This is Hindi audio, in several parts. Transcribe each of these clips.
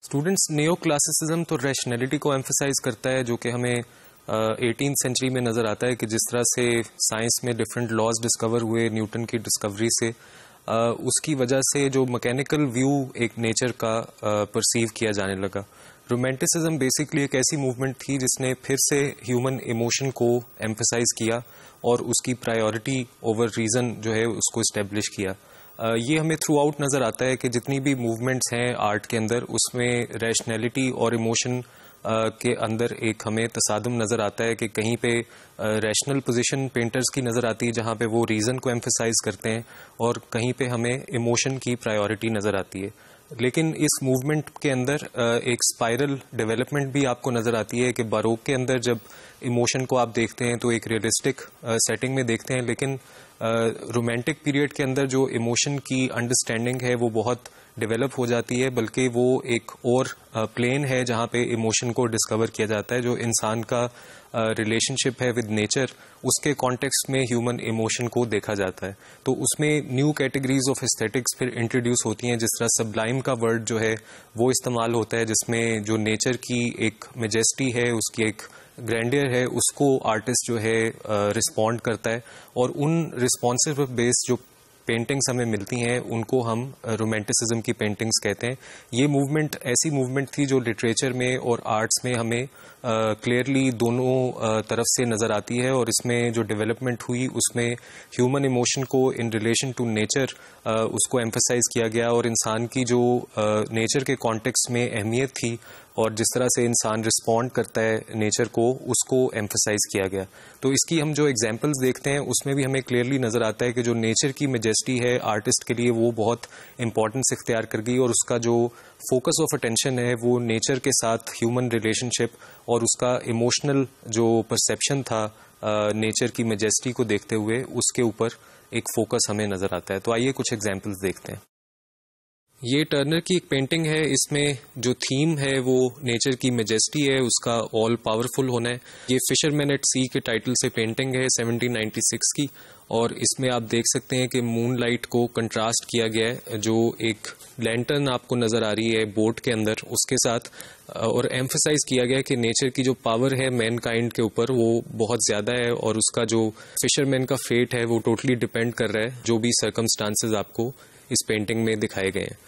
स्टूडेंट्स नियो क्लासिसिज्म तो रैशनैलिटी को एम्फसाइज करता है, जो कि हमें 18th सेंचुरी में नज़र आता है कि जिस तरह से साइंस में डिफरेंट लॉज डिस्कवर हुए न्यूटन की डिस्कवरी से, उसकी वजह से जो मैकेनिकल व्यू एक नेचर का परसीव किया जाने लगा। रोमांटिसिज्म बेसिकली एक ऐसी मूवमेंट थी जिसने फिर से ह्यूमन इमोशन को एम्फसाइज किया और उसकी प्रायोरिटी ओवर रीज़न जो है उसको इस्टेब्लिश किया। ये हमें थ्रू आउट नज़र आता है कि जितनी भी मूवमेंट्स हैं आर्ट के अंदर, उसमें रैशनैलिटी और इमोशन के अंदर एक हमें तसादुम नज़र आता है कि कहीं पे रैशनल पोजीशन पेंटर्स की नज़र आती है जहाँ पे वो रीज़न को एम्फसाइज करते हैं, और कहीं पे हमें इमोशन की प्रायोरिटी नज़र आती है। लेकिन इस मूवमेंट के अंदर एक स्पाइरल डेवलपमेंट भी आपको नज़र आती है कि बारोक के अंदर जब इमोशन को आप देखते हैं तो एक रियलिस्टिक सेटिंग में देखते हैं, लेकिन रोमांटिक पीरियड के अंदर जो इमोशन की अंडरस्टैंडिंग है वो बहुत डेवलप हो जाती है, बल्कि वो एक और प्लेन है जहाँ पे इमोशन को डिस्कवर किया जाता है। जो इंसान का रिलेशनशिप है विद नेचर, उसके कॉन्टेक्स्ट में ह्यूमन इमोशन को देखा जाता है। तो उसमें न्यू कैटेगरीज ऑफ एस्थेटिक्स फिर इंट्रोड्यूस होती हैं, जिस तरह सब्लाइम का वर्ड जो है वो इस्तेमाल होता है, जिसमें जो नेचर की एक मेजेस्टी है, उसकी एक ग्रैंडियर है, उसको आर्टिस्ट जो है रिस्पॉन्ड करता है, और उन रिस्पॉन्सिव बेस्ड जो पेंटिंग्स हमें मिलती हैं उनको हम रोमांटिसिज्म की पेंटिंग्स कहते हैं। ये मूवमेंट ऐसी मूवमेंट थी जो लिटरेचर में और आर्ट्स में हमें क्लियरली दोनों तरफ से नज़र आती है, और इसमें जो डेवलपमेंट हुई उसमें ह्यूमन इमोशन को इन रिलेशन टू नेचर उसको एम्फसाइज किया गया, और इंसान की जो नेचर के कॉन्टेक्स्ट में अहमियत थी और जिस तरह से इंसान रिस्पॉन्ड करता है नेचर को, उसको एम्फसाइज किया गया। तो इसकी हम जो एग्जांपल्स देखते हैं उसमें भी हमें क्लियरली नज़र आता है कि जो नेचर की मेजेस्टी है आर्टिस्ट के लिए वो बहुत इंपॉर्टेंस इख्तियार कर गई, और उसका जो फोकस ऑफ अटेंशन है वो नेचर के साथ ह्यूमन रिलेशनशिप और उसका इमोशनल जो परसेप्शन था नेचर की मेजेस्टी को देखते हुए, उसके ऊपर एक फोकस हमें नज़र आता है। तो आइए कुछ एग्जाम्पल्स देखते हैं। ये टर्नर की एक पेंटिंग है, इसमें जो थीम है वो नेचर की मेजेस्टी है, उसका ऑल पावरफुल होना है। ये फिशरमैन एट सी के टाइटल से पेंटिंग है 1796 की, और इसमें आप देख सकते हैं कि मून लाइट को कंट्रास्ट किया गया है, जो एक लैंटर्न आपको नज़र आ रही है बोट के अंदर, उसके साथ, और एम्फसाइज किया गया है कि नेचर की जो पावर है मैन काइंड के ऊपर वो बहुत ज़्यादा है, और उसका जो फिशरमैन का फेट है वो टोटली डिपेंड कर रहा है जो भी सर्कमस्टांसेस आपको इस पेंटिंग में दिखाए गए हैं।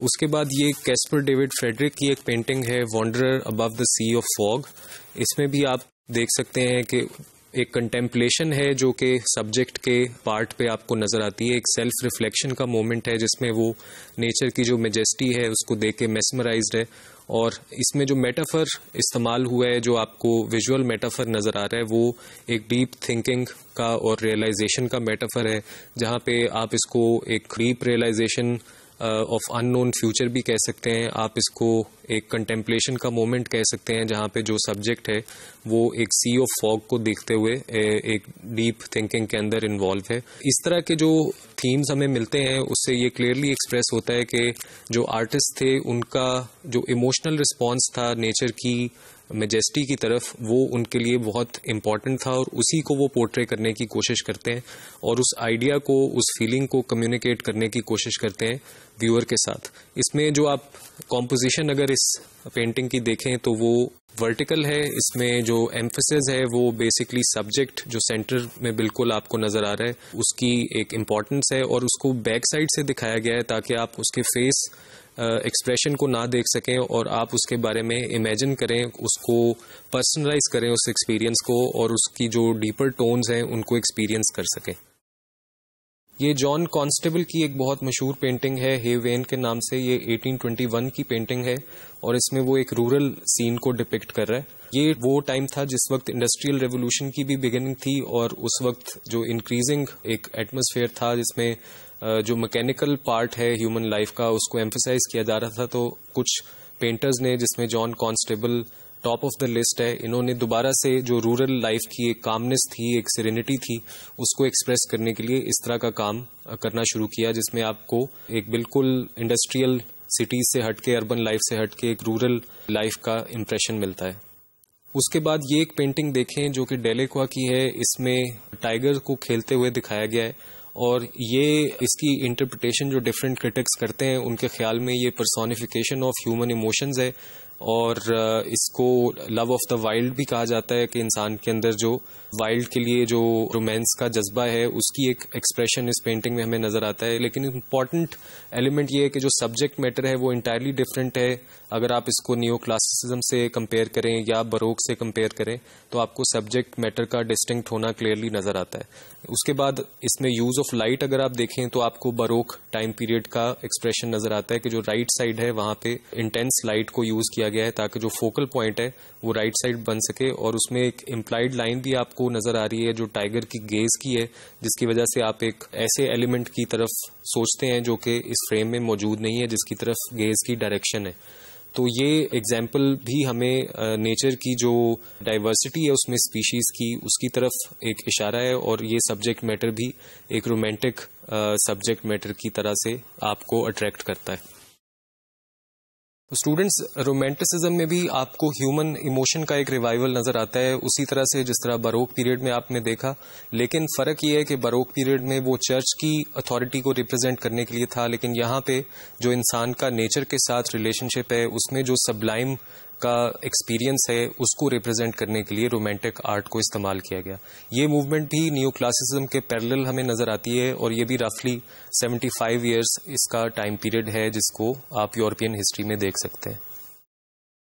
उसके बाद ये कैस्पर डेविड फ्रेडरिक की एक पेंटिंग है wanderer above the sea of fog. इसमें भी आप देख सकते हैं कि एक कंटेम्पलेशन है जो कि सब्जेक्ट के पार्ट पे आपको नज़र आती है, एक सेल्फ रिफ्लेक्शन का मोमेंट है जिसमें वो नेचर की जो मेजेस्टी है उसको देख के मेस्मराइज्ड है। और इसमें जो मेटाफर इस्तेमाल हुआ है, जो आपको विजुअल मेटाफर नज़र आ रहा है, वो एक डीप थिंकिंग का और रियलाइजेशन का मेटाफर है, जहाँ पे आप इसको एक deep realization of unknown future भी कह सकते हैं, आप इसको एक कंटेम्पलेशन का मोमेंट कह सकते हैं, जहाँ पे जो सब्जेक्ट है वो एक सी ऑफ फॉग को देखते हुए एक डीप थिंकिंग के अंदर इन्वॉल्व है। इस तरह के जो थीम्स हमें मिलते हैं उससे ये क्लियरली एक्सप्रेस होता है कि जो आर्टिस्ट थे उनका जो इमोशनल रिस्पॉन्स था नेचर की मेजेस्टी की तरफ, वो उनके लिए बहुत इम्पॉर्टेंट था, और उसी को वो पोर्ट्रे करने की कोशिश करते हैं, और उस आइडिया को, उस फीलिंग को कम्युनिकेट करने की कोशिश करते हैं व्यूअर के साथ। इसमें जो आप कॉम्पोजिशन अगर इस पेंटिंग की देखें तो वो वर्टिकल है, इसमें जो एम्फेसिस है वो बेसिकली सब्जेक्ट जो सेंटर में बिल्कुल आपको नज़र आ रहा है उसकी एक इम्पॉर्टेंस है, और उसको बैक साइड से दिखाया गया है ताकि आप उसके फेस एक्सप्रेशन को ना देख सकें और आप उसके बारे में इमेजिन करें, उसको पर्सनलाइज करें उस एक्सपीरियंस को, और उसकी जो डीपर टोन्स हैं उनको एक्सपीरियंस कर सकें। ये जॉन कॉन्स्टेबल की एक बहुत मशहूर पेंटिंग है हे वेन के नाम से। ये 1821 की पेंटिंग है, और इसमें वो एक रूरल सीन को डिपिक्ट कर रहा है। ये वो टाइम था जिस वक्त इंडस्ट्रियल रेवोल्यूशन की भी बिगिनिंग थी, और उस वक्त जो इंक्रीजिंग एक एटमॉस्फेयर था जिसमें जो मैकेनिकल पार्ट है ह्यूमन लाइफ का उसको एम्फसाइज किया जा रहा था। तो कुछ पेंटर्स ने, जिसमें John constable top of the list है, इन्होंने दोबारा से जो रूरल लाइफ की एक कामनेस थी, एक सेरेनिटी थी, उसको एक्सप्रेस करने के लिए इस तरह का काम करना शुरू किया, जिसमें आपको एक बिल्कुल इंडस्ट्रियल सिटीज से हटके, अर्बन लाइफ से हटके एक रूरल लाइफ का इम्प्रेशन मिलता है। उसके बाद ये एक पेंटिंग देखें जो कि डेलेक्वा की है। इसमें टाइगर को खेलते हुए दिखाया गया है, और ये इसकी इंटरप्रिटेशन जो डिफरेंट क्रिटिक्स करते हैं उनके ख्याल में ये पर्सोनिफिकेशन ऑफ ह्यूमन इमोशंस है और इसको लव ऑफ द वाइल्ड भी कहा जाता है कि इंसान के अंदर जो वाइल्ड के लिए जो रोमांस का जज्बा है उसकी एक एक्सप्रेशन इस पेंटिंग में हमें नजर आता है। लेकिन इम्पॉर्टेंट एलिमेंट ये है कि जो सब्जेक्ट मैटर है वो इंटायरली डिफरेंट है। अगर आप इसको नियो क्लासिसिज्म से कंपेयर करें या बरोक से कंपेयर करें तो आपको सब्जेक्ट मैटर का डिस्टिंक्ट होना क्लियरली नजर आता है। उसके बाद इसमें यूज ऑफ लाइट अगर आप देखें तो आपको बरोक टाइम पीरियड का एक्सप्रेशन नजर आता है कि जो राइट साइड है वहां पे इंटेंस लाइट को यूज किया गया है ताकि जो फोकल पॉइंट है वो राइट साइड बन सके। और उसमें एक इम्प्लाइड लाइन भी आपको नजर आ रही है जो टाइगर की गेज की है, जिसकी वजह से आप एक ऐसे एलिमेंट की तरफ सोचते हैं जो कि इस फ्रेम में मौजूद नहीं है, जिसकी तरफ गेज की डायरेक्शन है। तो ये एग्जाम्पल भी हमें नेचर की जो डाइवर्सिटी है उसमें स्पीशीज की, उसकी तरफ एक इशारा है और ये सब्जेक्ट मैटर भी एक रोमांटिक सब्जेक्ट मैटर की तरह से आपको अट्रैक्ट करता है। स्टूडेंट्स, रोमांटिसिज्म में भी आपको ह्यूमन इमोशन का एक रिवाइवल नजर आता है, उसी तरह से जिस तरह बरोक पीरियड में आपने देखा। लेकिन फर्क ये है कि बरोक पीरियड में वो चर्च की अथॉरिटी को रिप्रेजेंट करने के लिए था, लेकिन यहाँ पे जो इंसान का नेचर के साथ रिलेशनशिप है उसमें जो सबलाइम का एक्सपीरियंस है उसको रिप्रेजेंट करने के लिए रोमांटिक आर्ट को इस्तेमाल किया गया। ये मूवमेंट भी नियो क्लासिसिज्म के पैरेलल हमें नजर आती है और ये भी रफली 75 ईयर्स इसका टाइम पीरियड है जिसको आप यूरोपियन हिस्ट्री में देख सकते हैं।